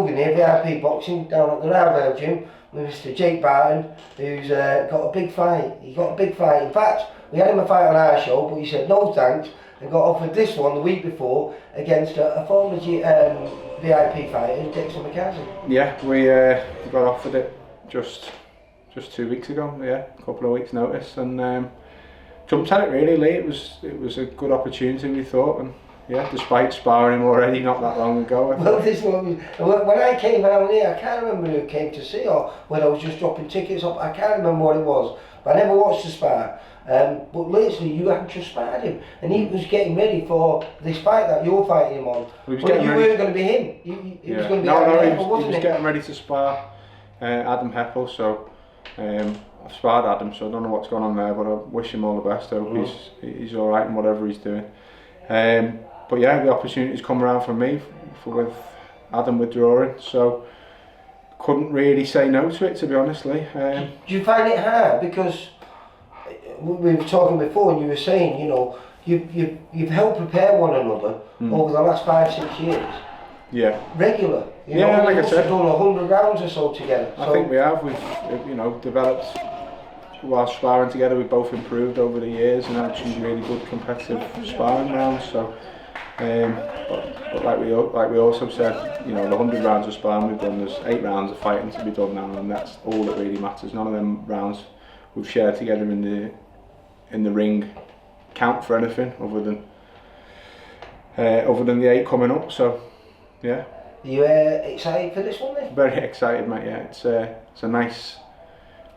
over there, VIP boxing, down at the Roundhouse gym with Mr. Jake Barton, who's got a big fight. He got a big fight. In fact, we had him a fight on our show, but he said no thanks, and got offered this one the week before against a former VIP fighter, Dexter Makaza. Yeah, we got offered it just 2 weeks ago. Yeah, a couple of weeks' notice, and jumped at it really late. It was a good opportunity, we thought, and yeah, despite sparring him already not that long ago. Well, this one, when I came down here, I can't remember who came to see or whether I was just dropping tickets up. I can't remember what it was, but I never watched the spar. But literally, you had just sparred him, and he was getting ready for this fight that you're fighting him on. But you weren't going to be him. He was going to be Adam Heppel, he was getting ready to spar Adam Heppel, so I've sparred Adam, so I don't know what's going on there, but I wish him all the best. I hope he's all right in whatever he's doing. But yeah, the opportunity's come around for me with Adam withdrawing, so couldn't really say no to it, to be honestly. Do you find it hard? Because we were talking before, and you were saying, you know, you've helped prepare one another over the last 5-6 years. Yeah. Regular. You yeah, know, like I said, we've done 100 rounds or so together. I think we have. We've developed. While sparring together, we've both improved over the years and had some really good competitive sparring rounds. So, but like we also said, you know, the 100 rounds of sparring we've done, there's 8 rounds of fighting to be done now, and that's all that really matters. None of them rounds we've shared together in the ring count for anything other than the 8 coming up. So, yeah. Are you excited for this one then? Very excited, mate. Yeah, it's a nice.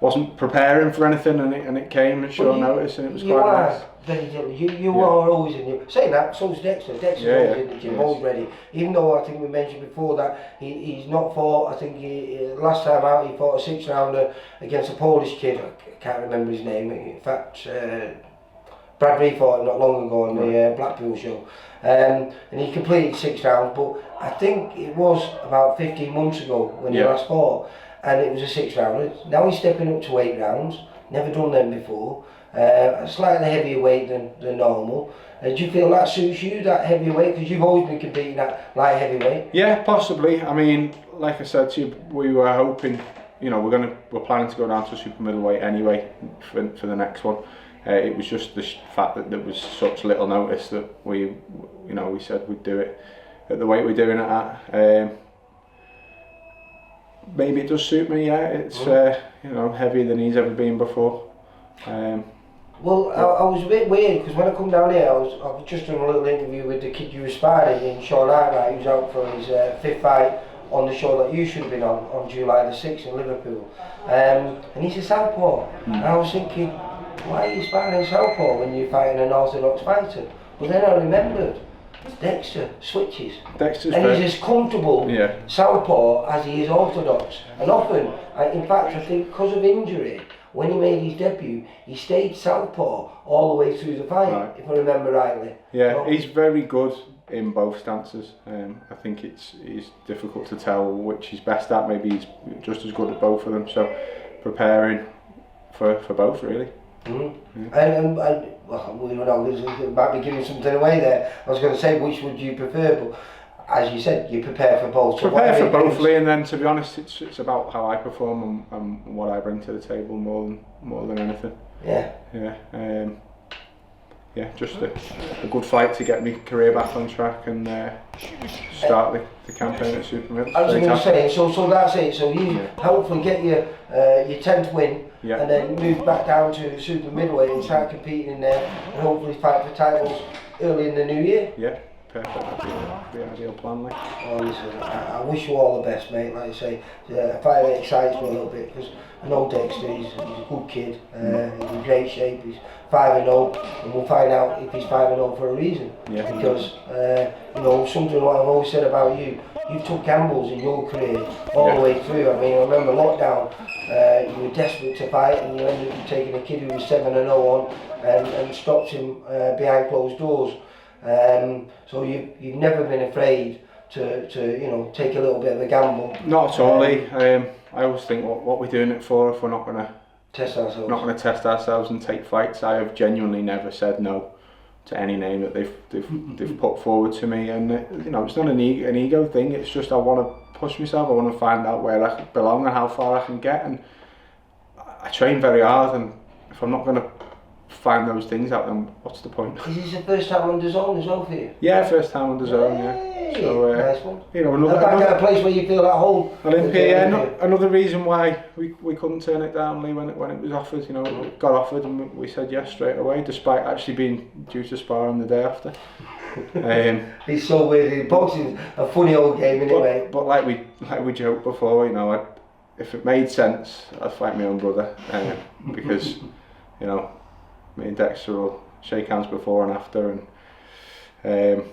Wasn't preparing for anything, and it came at short notice, and it was quite nice. Very different. You are always in the saying that. So's Dexter. Dexter's always in the gym, always ready. Even though I think we mentioned before that he's not fought. I think last time out he fought a 6-rounder against a Polish kid. I can't remember his name. In fact, Brad Reed fought him not long ago on the Blackpool show, and he completed 6 rounds. But I think it was about 15 months ago when he last fought. And it was a 6-rounder. Now he's stepping up to 8 rounds. Never done them before. Slightly heavier weight than normal. Do you feel that suits you, that heavier weight? Because you've always been competing at light heavyweight. Yeah, possibly. I mean, like I said to you, we were hoping. You know, we're planning to go down to super middleweight anyway for the next one. It was just the fact that there was such little notice that we said we'd do it at the weight we're doing it at. Maybe it does suit me, yeah. It's heavier than he's ever been before. Well, I was a bit weird because when I come down here, I was just doing a little interview with the kid you were sparring in, Sean Arkwright, who's out for his 5th fight on the show that you should have been on July the 6th in Liverpool. And he's a southpaw. And I was thinking, why are you sparring southpaw when you're fighting an orthodox fighter? But then I remembered. Dexter switches, and he's as comfortable southpaw as he is orthodox. And often, in fact, I think because of injury, when he made his debut, he stayed southpaw all the way through the fight, if I remember rightly. Yeah, so, he's very good in both stances. I think it's difficult to tell which he's best at. Maybe he's just as good at both of them. So preparing for both really. And well, we don't know, it might be giving something away there. I was going to say, which would you prefer? But as you said, you prepare for both. So prepare for both, Lee, and then to be honest, it's about how I perform and what I bring to the table more than anything. Just a good fight to get my career back on track and start the campaign at Super Middle. I was going to say, so that's it. So you hopefully get your 10th win. Yeah. And then move back down to super middleweight and start competing in there and hopefully fight for titles early in the new year. Yeah, perfect. That'd be an ideal plan, like. Oh, listen, I wish you all the best, mate. Like I say, I find it excites me a little bit because I know Dexter, he's a good kid, he's in great shape, he's 5-0, and we'll find out if he's 5-0 for a reason. Yeah. Because, something what I've always said about you, you took gambles in your career all the way through. I mean, I remember lockdown, you were desperate to fight and you ended up taking a kid who was 7-0 on and stopped him behind closed doors. So you've never been afraid to take a little bit of a gamble. Not at all, Lee. I always think what we're doing it for if we're not going to test ourselves. Not going to test ourselves and take fights. I have genuinely never said no to any name that they've put forward to me, and it's not an ego thing. It's just I want to push myself. I want to find out where I belong and how far I can get. And I train very hard, and if I'm not going to find those things out, then what's the point? Is this the first time on DAZN as well for you? Yeah, first time on DAZN, yeah. So, nice one. You know, back at a place where you feel at home. Olympia, yeah. Another reason why we couldn't turn it down, Lee, when it was offered. You know, it got offered and we said yes straight away, despite actually being due to sparring the day after. It's so weird. Boxing's a funny old game, anyway. But like we joked before, you know, if it made sense, I'd fight my own brother, because you know, me and Dexter will shake hands before and after, and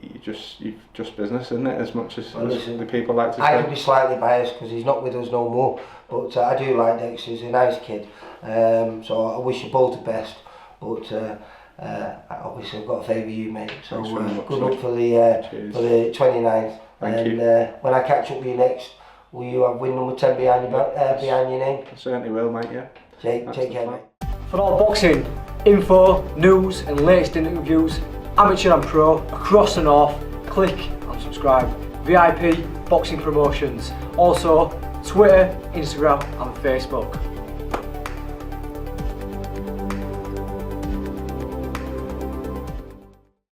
you've just business, isn't it? As much as the people like to say. I could be slightly biased because he's not with us no more, but I do like Dexter. He's a nice kid, so I wish you both the best. But obviously I've got to favour you, mate. So good luck for the 29th. Thank you. When I catch up with you next, will you have win number 10 behind your name? I certainly will, mate. Yeah. Take care, mate. For all boxing info, news and latest interviews, amateur and pro, across the north, click and subscribe. VIP Boxing Promotions. Also Twitter, Instagram and Facebook.